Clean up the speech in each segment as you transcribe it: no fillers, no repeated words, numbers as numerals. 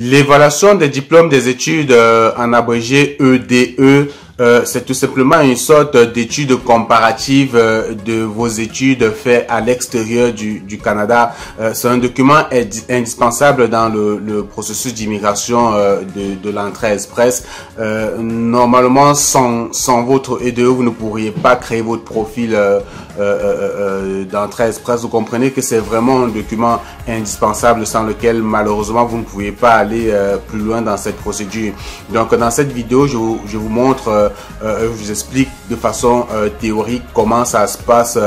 L'évaluation des diplômes des études, en abrégé EDE, c'est tout simplement une sorte d'étude comparative de vos études faites à l'extérieur du Canada. C'est un document indispensable dans le processus d'immigration de l'entrée express. Normalement, sans votre EDE, vous ne pourriez pas créer votre profil d'entrée express. Vous comprenez que c'est vraiment un document indispensable sans lequel malheureusement vous ne pouvez pas aller plus loin dans cette procédure. Donc dans cette vidéo, je vous montre, je vous explique de façon théorique comment ça se passe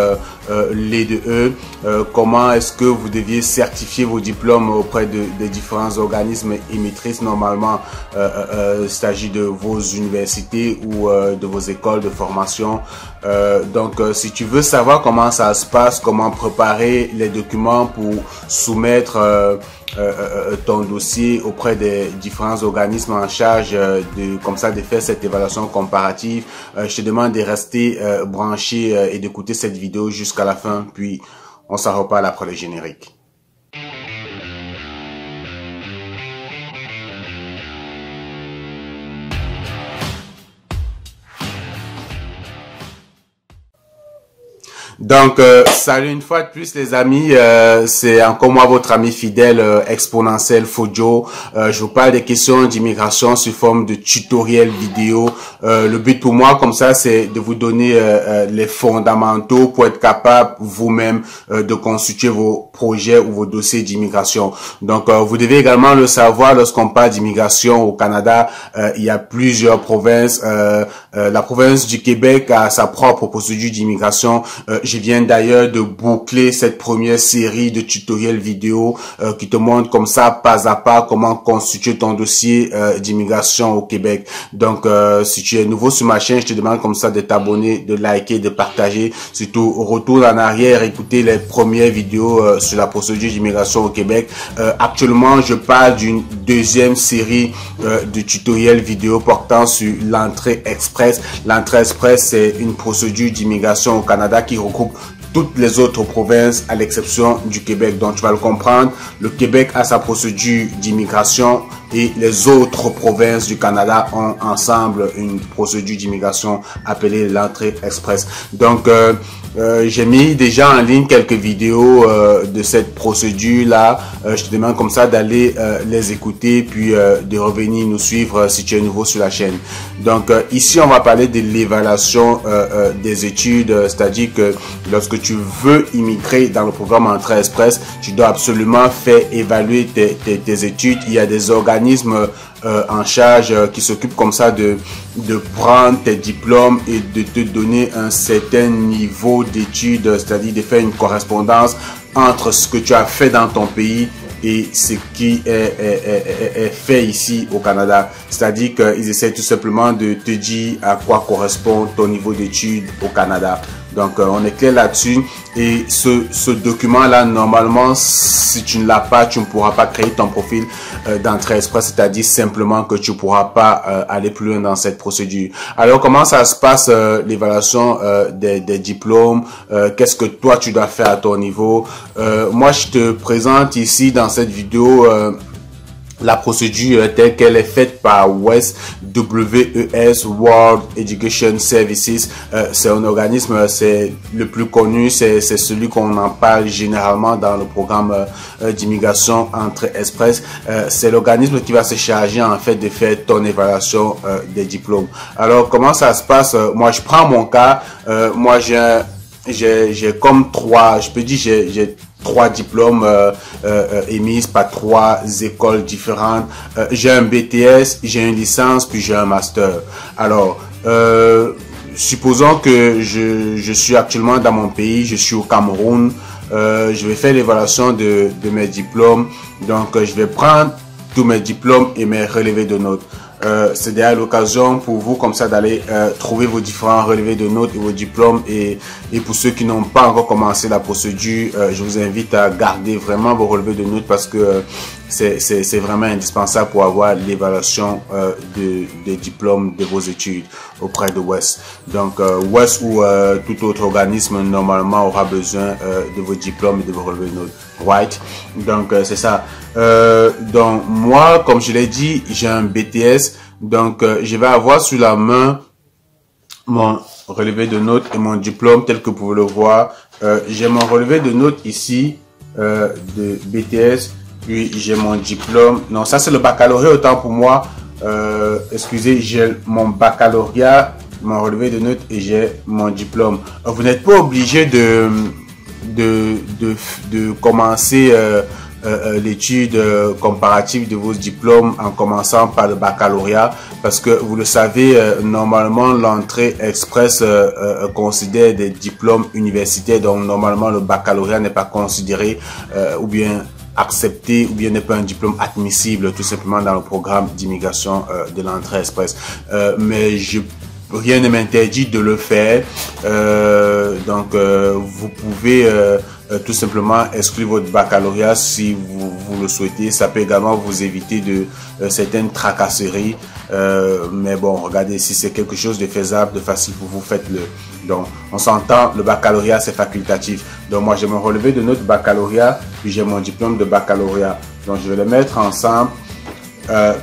l'EDE, comment est-ce que vous deviez certifier vos diplômes auprès des différents organismes émettrices. Normalement, il s'agit de vos universités ou de vos écoles de formation. Donc si tu veux savoir comment ça se passe, comment préparer les documents pour soumettre ton dossier auprès des différents organismes en charge de faire cette évaluation comparative, je te demande de rester branché et d'écouter cette vidéo jusqu'à la fin, puis on s'en reparle après le générique. Donc, salut une fois de plus les amis, c'est encore moi votre ami fidèle exponentiel Fojo. Je vous parle des questions d'immigration sous forme de tutoriel vidéo. Le but pour moi comme ça, c'est de vous donner les fondamentaux pour être capable vous-même de constituer vos projets ou vos dossiers d'immigration. Donc, vous devez également le savoir, lorsqu'on parle d'immigration au Canada, il y a plusieurs provinces. La province du Québec a sa propre procédure d'immigration. Je viens d'ailleurs de boucler cette première série de tutoriels vidéo qui te montre comme ça, pas à pas, comment constituer ton dossier d'immigration au Québec. Donc, si tu es nouveau sur ma chaîne, je te demande comme ça de t'abonner, de liker, de partager. Surtout, retourne en arrière, écouter les premières vidéos sur la procédure d'immigration au Québec. Actuellement, je parle d'une deuxième série de tutoriels vidéo portant sur l'entrée express. L'entrée express, c'est une procédure d'immigration au Canada qui regroupe toutes les autres provinces à l'exception du Québec. Donc tu vas le comprendre, le Québec a sa procédure d'immigration et les autres provinces du Canada ont ensemble une procédure d'immigration appelée l'entrée express. Donc j'ai mis déjà en ligne quelques vidéos de cette procédure là. Je te demande comme ça d'aller les écouter puis de revenir nous suivre si tu es nouveau sur la chaîne. Donc ici on va parler de l'évaluation des études, c'est-à-dire que lorsque tu veux immigrer dans le programme Entrée Express, tu dois absolument faire évaluer tes études. Il y a des organismes en charge qui s'occupent comme ça de prendre tes diplômes et de te donner un certain niveau d'études, c'est-à-dire de faire une correspondance entre ce que tu as fait dans ton pays et ce qui est fait ici au Canada. C'est-à-dire qu'ils essaient tout simplement de te dire à quoi correspond ton niveau d'études au Canada. Donc, on est clair là-dessus. Et ce document-là, normalement, si tu ne l'as pas, tu ne pourras pas créer ton profil d'entrée express, c'est-à-dire simplement que tu ne pourras pas aller plus loin dans cette procédure. Alors, comment ça se passe l'évaluation des diplômes? Qu'est-ce que toi, tu dois faire à ton niveau? Moi, je te présente ici dans cette vidéo la procédure telle qu'elle est faite par WES, WES, World Education Services. C'est un organisme, c'est le plus connu, c'est celui qu'on en parle généralement dans le programme d'immigration Entrée Express. C'est l'organisme qui va se charger en fait de faire ton évaluation des diplômes. Alors comment ça se passe? Moi je prends mon cas, moi j'ai comme j'ai 3 diplômes émis par 3 écoles différentes. J'ai un BTS, j'ai une licence, puis j'ai un master. Alors, supposons que je suis actuellement dans mon pays, je suis au Cameroun. Je vais faire l'évaluation de mes diplômes. Donc, je vais prendre tous mes diplômes et mes relevés de notes. C'est d'ailleurs l'occasion pour vous comme ça d'aller trouver vos différents relevés de notes et vos diplômes, et pour ceux qui n'ont pas encore commencé la procédure, je vous invite à garder vraiment vos relevés de notes parce que c'est vraiment indispensable pour avoir l'évaluation des diplômes de vos études auprès de WES. Donc WES ou tout autre organisme normalement aura besoin de vos diplômes et de vos relevés de notes. right? Donc c'est ça. Donc moi, comme je l'ai dit, j'ai un BTS, donc je vais avoir sous la main mon relevé de notes et mon diplôme tel que vous pouvez le voir. J'ai mon relevé de notes ici de BTS, puis j'ai mon diplôme. Non, ça c'est le baccalauréat, autant pour moi. Excusez, j'ai mon baccalauréat, mon relevé de notes et j'ai mon diplôme. Vous n'êtes pas obligé de commencer l'étude comparative de vos diplômes en commençant par le baccalauréat, parce que vous le savez, normalement l'entrée express considère des diplômes universitaires, donc normalement le baccalauréat n'est pas considéré ou bien accepté, ou bien n'est pas un diplôme admissible tout simplement dans le programme d'immigration de l'entrée express. Mais rien ne m'interdit de le faire. Donc vous pouvez tout simplement exclure votre baccalauréat si vous le souhaitez. Ça peut également vous éviter de certaines tracasseries. Mais bon, regardez, si c'est quelque chose de faisable, de facile pour vous, faites-le. Donc, on s'entend, le baccalauréat, c'est facultatif. Donc, moi, j'ai mon relevé de notes baccalauréat, puis j'ai mon diplôme de baccalauréat. Donc, je vais les mettre ensemble.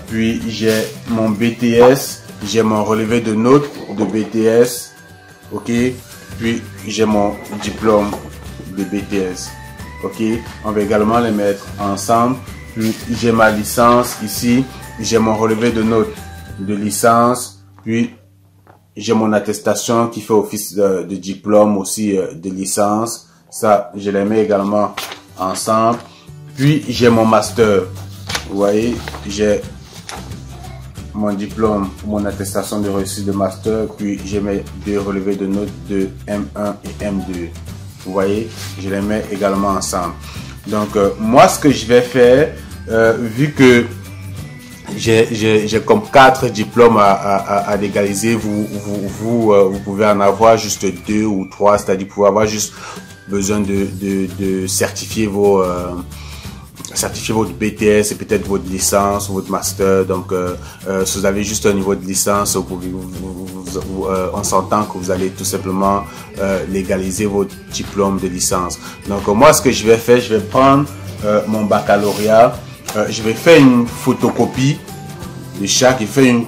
Puis, j'ai mon BTS, j'ai mon relevé de notes de BTS. OK? Puis, j'ai mon diplôme de BTS. OK? On va également les mettre ensemble. Puis, j'ai ma licence ici. J'ai mon relevé de notes de licence. Puis, j'ai mon attestation qui fait office de diplôme aussi de licence. Ça, je les mets également ensemble. Puis, j'ai mon master. Vous voyez, j'ai mon diplôme, mon attestation de réussite de master. Puis, j'ai mes deux relevés de notes de M1 et M2. Vous voyez, je les mets également ensemble. Donc, moi, ce que je vais faire, vu que j'ai comme 4 diplômes à légaliser. Vous pouvez en avoir juste 2 ou 3, c'est-à-dire vous pouvez avoir juste besoin de certifier votre BTS et peut-être votre licence ou votre master. Donc, si vous avez juste un niveau de licence, on s'entend que vous allez tout simplement légaliser votre diplôme de licence. Donc, moi, ce que je vais faire, je vais prendre mon baccalauréat. Je vais faire une photocopie de chaque. Je fais une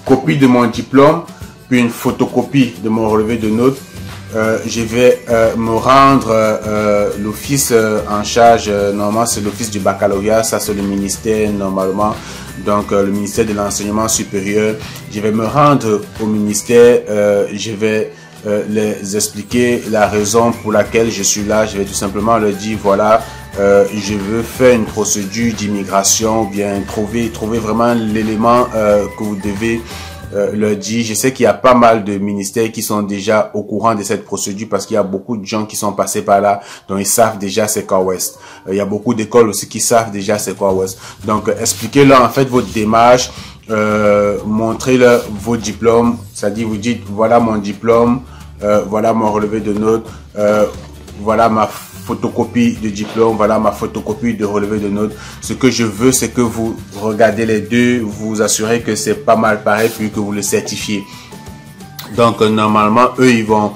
copie de mon diplôme, puis une photocopie de mon relevé de notes. Je vais me rendre l'office en charge. Normalement, c'est l'office du baccalauréat. Ça, c'est le ministère normalement. Donc, le ministère de l'enseignement supérieur. Je vais me rendre au ministère. Je vais les expliquer la raison pour laquelle je suis là. Je vais tout simplement leur dire, voilà, je veux faire une procédure d'immigration, ou bien trouver vraiment l'élément que vous devez leur dire. Je sais qu'il y a pas mal de ministères qui sont déjà au courant de cette procédure parce qu'il y a beaucoup de gens qui sont passés par là, donc ils savent déjà c'est quoi West. Il y a beaucoup d'écoles aussi qui savent déjà c'est quoi West. Donc expliquez-leur en fait votre démarche, montrez-leur vos diplômes, c'est-à-dire vous dites voilà mon diplôme, voilà mon relevé de notes, voilà ma photocopie de diplôme, voilà ma photocopie de relevé de notes. Ce que je veux, c'est que vous regardez les deux, vous assurez que c'est pas mal pareil, puis que vous le certifiez. Donc, normalement, eux, ils vont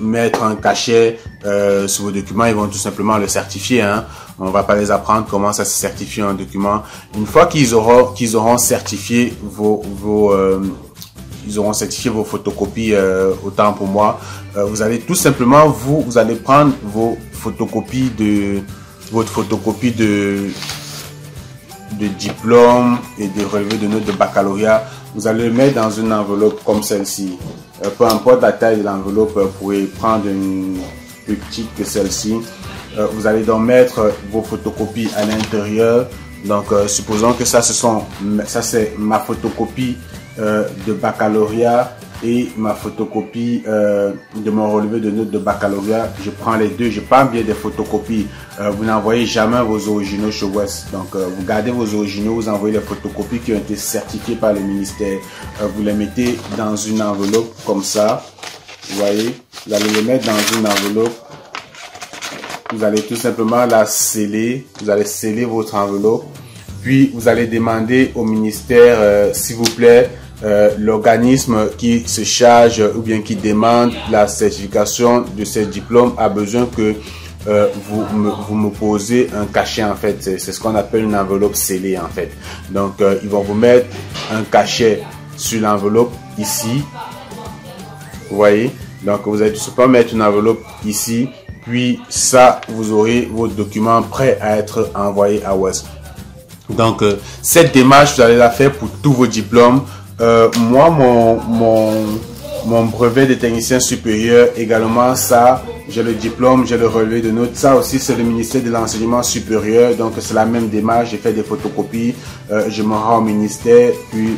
mettre un cachet sur vos documents, ils vont tout simplement le certifier. Hein. On va pas les apprendre comment ça se certifie un document. Une fois qu'ils auront certifié ils auront certifié vos photocopies, autant pour moi. Vous allez tout simplement, vous allez prendre votre photocopie de diplôme et de relevé de notes de baccalauréat. Vous allez le mettre dans une enveloppe comme celle-ci. Peu importe la taille de l'enveloppe, vous pouvez prendre une plus petite que celle-ci. Vous allez donc mettre vos photocopies à l'intérieur. Donc, supposons que ça c'est ma photocopie de baccalauréat et ma photocopie de mon relevé de notes de baccalauréat. Je prends les deux, je prends bien des photocopies. Vous n'envoyez jamais vos originaux chez West. Donc, vous gardez vos originaux, vous envoyez les photocopies qui ont été certifiées par le ministère. Vous les mettez dans une enveloppe comme ça. Vous voyez, vous allez les mettre dans une enveloppe. Vous allez tout simplement la sceller. Vous allez sceller votre enveloppe. Puis, vous allez demander au ministère, s'il vous plaît, l'organisme qui se charge ou bien qui demande la certification de ces diplômes a besoin que vous me posez un cachet en fait. C'est ce qu'on appelle une enveloppe scellée en fait. Donc ils vont vous mettre un cachet sur l'enveloppe ici. Vous voyez? Donc vous allez tout simplement mettre une enveloppe ici. Puis ça, vous aurez vos documents prêts à être envoyés à West. Donc cette démarche, vous allez la faire pour tous vos diplômes. Moi, mon brevet de technicien supérieur, également ça, j'ai le diplôme, j'ai le relevé de notes. Ça aussi, c'est le ministère de l'enseignement supérieur. Donc c'est la même démarche. J'ai fait des photocopies. Je me rends au ministère. Puis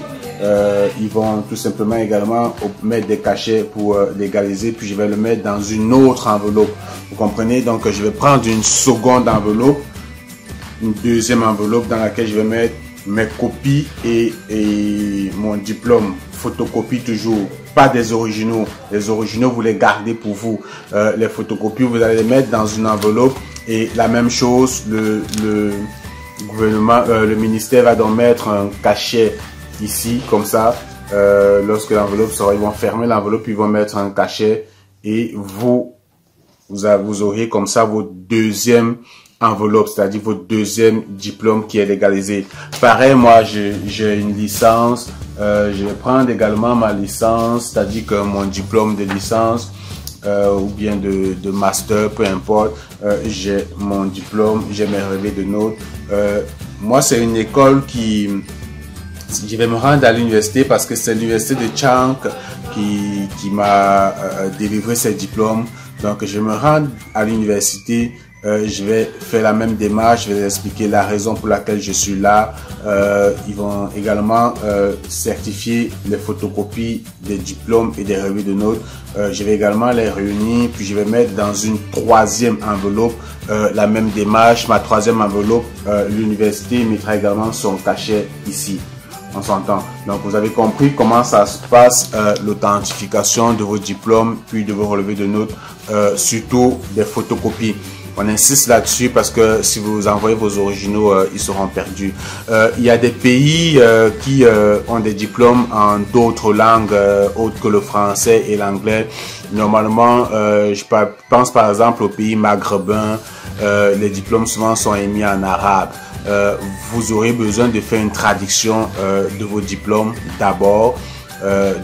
ils vont tout simplement également mettre des cachets pour légaliser. Puis je vais le mettre dans une autre enveloppe. Vous comprenez? Donc je vais prendre une seconde enveloppe, une deuxième enveloppe dans laquelle je vais mettre mes copies et mon diplôme. Photocopie toujours, pas des originaux. Les originaux, vous les gardez pour vous. Les photocopies, vous allez les mettre dans une enveloppe. Et la même chose, le gouvernement, le ministère va donc mettre un cachet ici, comme ça. Lorsque l'enveloppe sera, ils vont fermer l'enveloppe, ils vont mettre un cachet. Et vous aurez comme ça votre deuxième enveloppe, c'est-à-dire votre deuxième diplôme qui est légalisé. Pareil, moi, j'ai une licence. Je vais prendre également ma licence, c'est-à-dire que mon diplôme de licence ou bien de master, peu importe. J'ai mon diplôme, j'ai mes relevés de notes. Moi, c'est une école qui... Je vais me rendre à l'université parce que c'est l'université de Chang qui m'a délivré ces diplômes. Donc, je me rends à l'université. Je vais faire la même démarche, je vais expliquer la raison pour laquelle je suis là. Ils vont également certifier les photocopies des diplômes et des relevés de notes. Je vais également les réunir, puis je vais mettre dans une troisième enveloppe la même démarche. Ma troisième enveloppe, l'université mettra également son cachet ici. On s'entend. Donc vous avez compris comment ça se passe, l'authentification de vos diplômes, puis de vos relevés de notes, surtout des photocopies. On insiste là-dessus parce que si vous envoyez vos originaux, ils seront perdus. Il y a des pays qui ont des diplômes en d'autres langues autres que le français et l'anglais. Normalement, je pense par exemple aux pays maghrébins, les diplômes souvent sont émis en arabe. Vous aurez besoin de faire une traduction de vos diplômes d'abord.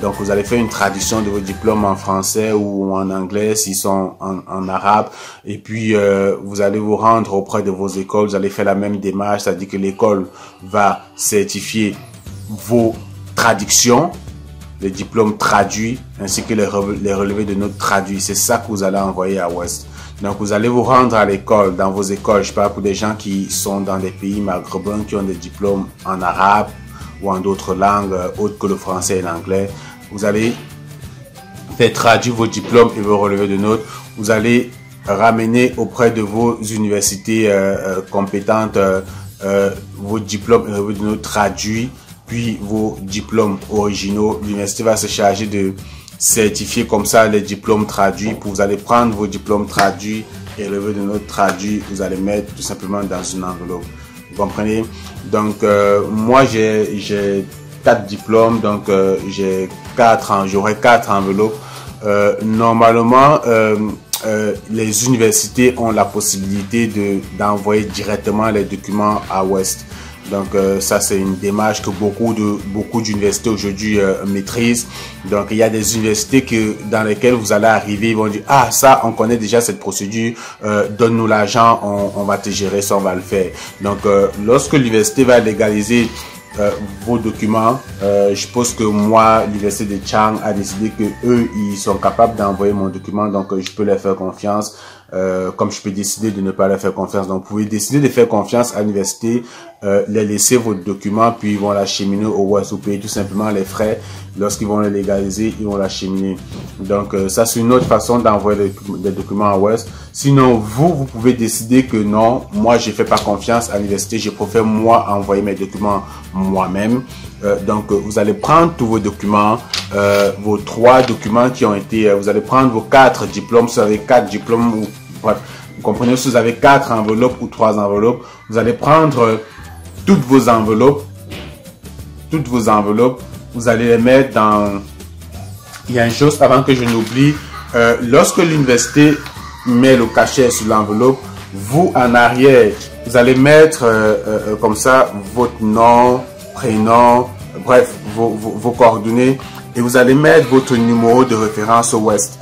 Donc vous allez faire une traduction de vos diplômes en français ou en anglais s'ils sont en arabe, et puis vous allez vous rendre auprès de vos écoles, vous allez faire la même démarche, c'est-à-dire que l'école va certifier vos traductions, les diplômes traduits ainsi que les relevés de notes traduits. C'est ça que vous allez envoyer à West. Donc vous allez vous rendre à l'école, dans vos écoles. Je parle pour des gens qui sont dans des pays maghrébins qui ont des diplômes en arabe ou en d'autres langues autres que le français et l'anglais. Vous allez faire traduire vos diplômes et vos relevés de notes. Vous allez ramener auprès de vos universités compétentes vos diplômes et relevés de notes traduits, puis vos diplômes originaux. L'université va se charger de certifier comme ça les diplômes traduits. Vous allez prendre vos diplômes traduits et relevés de notes traduits. Vous allez mettre tout simplement dans une enveloppe. Vous comprenez? Donc moi j'ai 4 diplômes, donc j'aurai 4 enveloppes. Normalement les universités ont la possibilité d'envoyer directement les documents à West. Donc ça c'est une démarche que beaucoup d'universités aujourd'hui maîtrisent. Donc il y a des universités dans lesquelles vous allez arriver, ils vont dire ah ça on connaît déjà cette procédure, donne-nous l'argent, on va te gérer ça, on va le faire. Donc lorsque l'université va légaliser vos documents, je pense que moi l'université de Chang a décidé que eux ils sont capables d'envoyer mon document, donc je peux leur faire confiance. Comme je peux décider de ne pas leur faire confiance. Donc, vous pouvez décider de faire confiance à l'université, les laisser votre document, puis ils vont l'acheminer au West. Vous payez tout simplement les frais. Lorsqu'ils vont le légaliser, ils vont l'acheminer. Donc, ça, c'est une autre façon d'envoyer des documents à West. Sinon, vous pouvez décider que non, moi, je ne fais pas confiance à l'université. Je préfère, moi, envoyer mes documents moi-même. Donc, vous allez prendre tous vos documents, vos 3 documents qui ont été... vous allez prendre vos 4 diplômes. Si vous avez 4 diplômes, bref, vous comprenez, si vous avez 4 enveloppes ou 3 enveloppes, vous allez prendre toutes vos enveloppes, vous allez les mettre dans... Il y a une chose avant que je n'oublie, lorsque l'université met le cachet sur l'enveloppe, vous en arrière, vous allez mettre comme ça votre nom, prénom, bref, vos coordonnées, et vous allez mettre votre numéro de référence au West.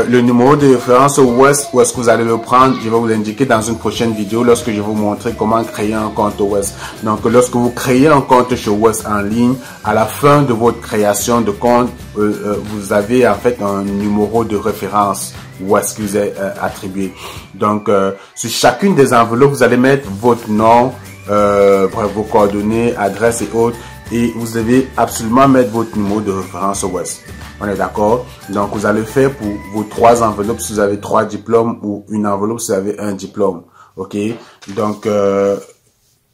Le numéro de référence au West, où est-ce que vous allez le prendre, je vais vous l'indiquer dans une prochaine vidéo lorsque je vais vous montrer comment créer un compte au West. Donc, lorsque vous créez un compte chez West en ligne, à la fin de votre création de compte, vous avez en fait un numéro de référence West qui vous est attribué. Donc, sur chacune des enveloppes, vous allez mettre votre nom, vos coordonnées, adresse et autres. Et vous devez absolument mettre votre numéro de référence au West. On est d'accord? Donc, vous allez faire pour vos 3 enveloppes si vous avez 3 diplômes ou une enveloppe si vous avez un diplôme. OK? Donc,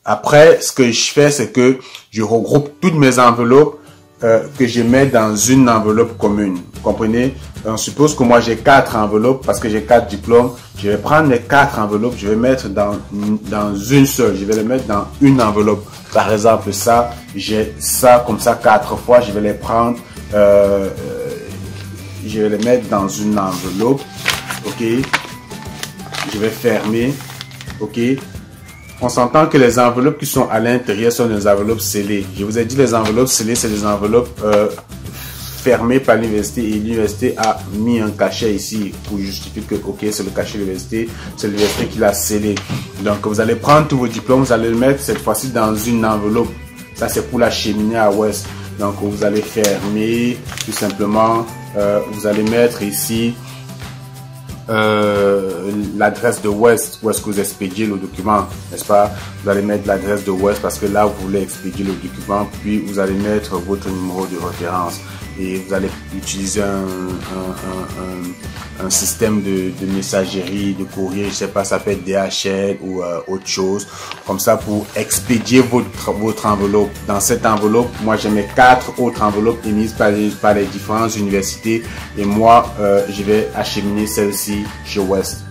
après, ce que je fais, c'est que je regroupe toutes mes enveloppes que je mets dans une enveloppe commune. Vous comprenez? On suppose que moi, j'ai 4 enveloppes parce que j'ai 4 diplômes. Je vais prendre les 4 enveloppes, je vais mettre dans une seule. Je vais les mettre dans une enveloppe. Par exemple, ça, j'ai ça comme ça 4 fois. Je vais les prendre, je vais les mettre dans une enveloppe. OK? Je vais fermer. OK? On s'entend que les enveloppes qui sont à l'intérieur sont des enveloppes scellées. Je vous ai dit les enveloppes scellées, c'est des enveloppes fermées par l'université, et l'université a mis un cachet ici pour justifier que ok, c'est le cachet de l'université, c'est l'université qui l'a scellé. Donc vous allez prendre tous vos diplômes, vous allez le mettre cette fois-ci dans une enveloppe. Ça c'est pour la cheminée à West. Donc vous allez fermer tout simplement. Vous allez mettre ici l'adresse de West, où est-ce que vous expédiez le document, n'est-ce pas? Vous allez mettre l'adresse de West parce que là vous voulez expédier le document, puis vous allez mettre votre numéro de référence et vous allez utiliser un système de messagerie, de courrier, je sais pas, ça peut être DHL ou autre chose, comme ça pour expédier votre enveloppe. Dans cette enveloppe, moi j'ai mes 4 autres enveloppes émises par les différentes universités et moi je vais acheminer celle-ci chez West.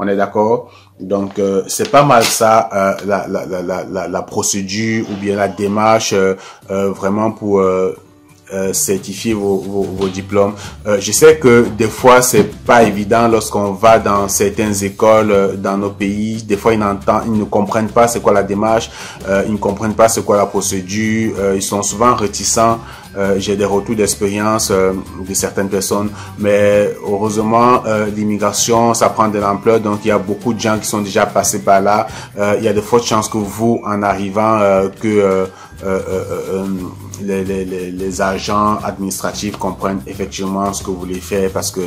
On est d'accord? Donc c'est pas mal ça la procédure ou bien la démarche vraiment pour certifier vos diplômes. Je sais que des fois c'est pas évident lorsqu'on va dans certaines écoles dans nos pays. Des fois ils ne comprennent pas c'est quoi la démarche, ils ne comprennent pas c'est quoi la procédure, ils sont souvent réticents. J'ai des retours d'expérience de certaines personnes, mais heureusement l'immigration ça prend de l'ampleur, donc il y a beaucoup de gens qui sont déjà passés par là. Il y a de fortes chances que vous, en arrivant, que les agents administratifs comprennent effectivement ce que vous voulez faire, parce que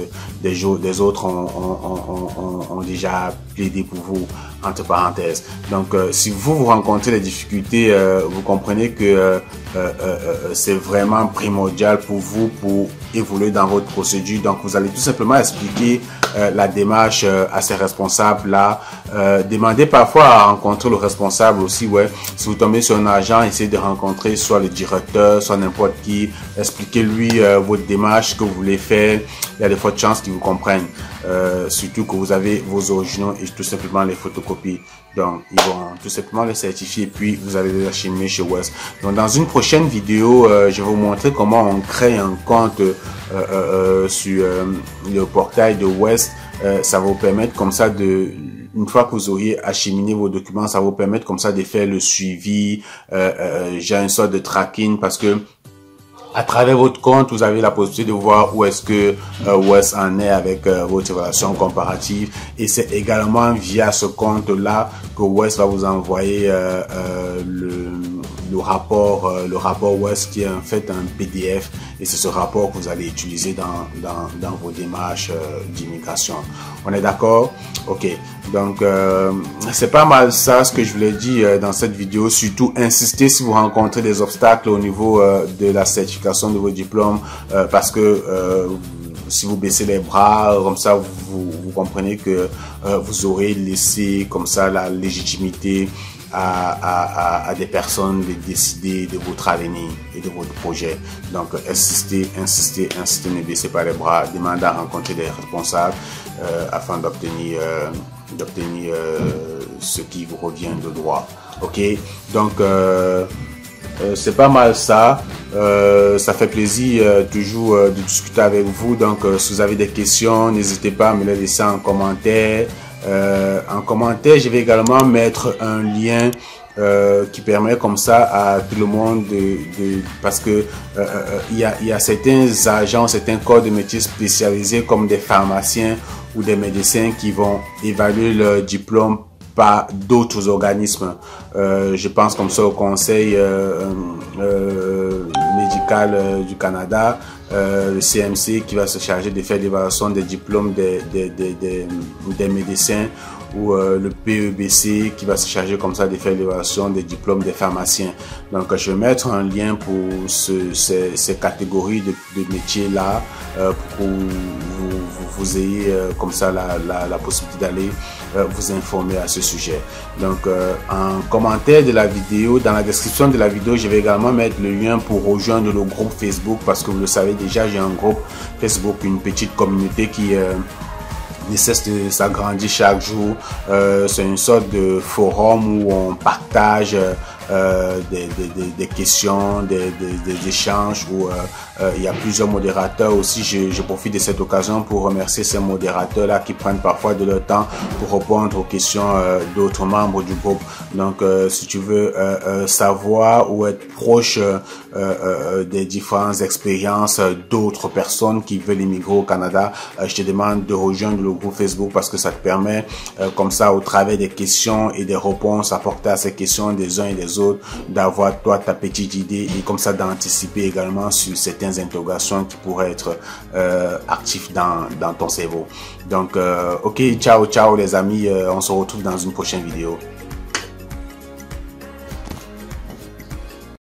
des autres ont déjà plaidé pour vous, entre parenthèses. Donc si vous rencontrez des difficultés, vous comprenez que c'est vraiment primordial pour vous pour évoluer dans votre procédure. Donc vous allez tout simplement expliquer la démarche à ces responsables là. Demandez parfois à rencontrer le responsable aussi. Ouais, si vous tombez sur un agent, essayez de rencontrer soit le directeur, soit n'importe qui. Expliquez-lui votre démarche, que vous voulez faire. Il y a de fortes chances qu'ils vous comprennent, surtout que vous avez vos originaux et tout simplement les photocopies. Donc ils vont tout simplement les certifier, puis vous allez les acheminer chez West. Donc dans une prochaine vidéo, je vais vous montrer comment on crée un compte sur le portail de West. Ça va vous permettre comme ça une fois que vous auriez acheminé vos documents, ça va vous permettre comme ça de faire le suivi. J'ai une sorte de tracking parce que à travers votre compte, vous avez la possibilité de voir où est-ce que West en est avec votre évaluation comparative. Et c'est également via ce compte-là que West va vous envoyer le rapport West, qui est en fait un PDF. Et c'est ce rapport que vous allez utiliser dans vos démarches d'immigration. On est d'accord? Ok. Donc, c'est pas mal ça ce que je voulais dire dans cette vidéo. Surtout, insistez si vous rencontrez des obstacles au niveau de la certification de vos diplômes, parce que si vous baissez les bras, comme ça, vous comprenez que vous aurez laissé comme ça la légitimité à des personnes de décider de votre avenir et de votre projet. Donc, insistez, ne baissez pas les bras, demandez à rencontrer des responsables afin d'obtenir ce qui vous revient de droit. Ok, donc c'est pas mal ça. Ça fait plaisir toujours de discuter avec vous. Donc, si vous avez des questions, n'hésitez pas à me les laisser en commentaire. Je vais également mettre un lien qui permet comme ça à tout le monde parce que il y a certains agents, certains corps de métier spécialisés comme des pharmaciens ou des médecins qui vont évaluer leur diplôme par d'autres organismes. Je pense comme ça au Conseil médical du Canada, le CMC qui va se charger de faire l'évaluation des diplômes des médecins, ou le PEBC qui va se charger comme ça de faire l'évaluation des diplômes des pharmaciens. Donc je vais mettre un lien pour ces catégories de métiers là pour que vous ayez comme ça la possibilité d'aller vous informer à ce sujet. Donc en commentaire de la vidéo, dans la description de la vidéo, je vais également mettre le lien pour rejoindre le groupe Facebook, parce que vous le savez déjà, j'ai un groupe Facebook, une petite communauté qui ne cesse de s'agrandir chaque jour. C'est une sorte de forum où on partage des questions, des échanges, où il y a plusieurs modérateurs aussi. Je profite de cette occasion pour remercier ces modérateurs là qui prennent parfois de leur temps pour répondre aux questions d'autres membres du groupe. Donc si tu veux savoir ou être proche des différentes expériences d'autres personnes qui veulent immigrer au Canada, je te demande de rejoindre le groupe Facebook, parce que ça te permet comme ça, au travers des questions et des réponses apportées à ces questions des uns et des autres, d'avoir toi ta petite idée et comme ça d'anticiper également sur certaines interrogations qui pourraient être actives dans ton cerveau. Donc ok, ciao les amis, on se retrouve dans une prochaine vidéo.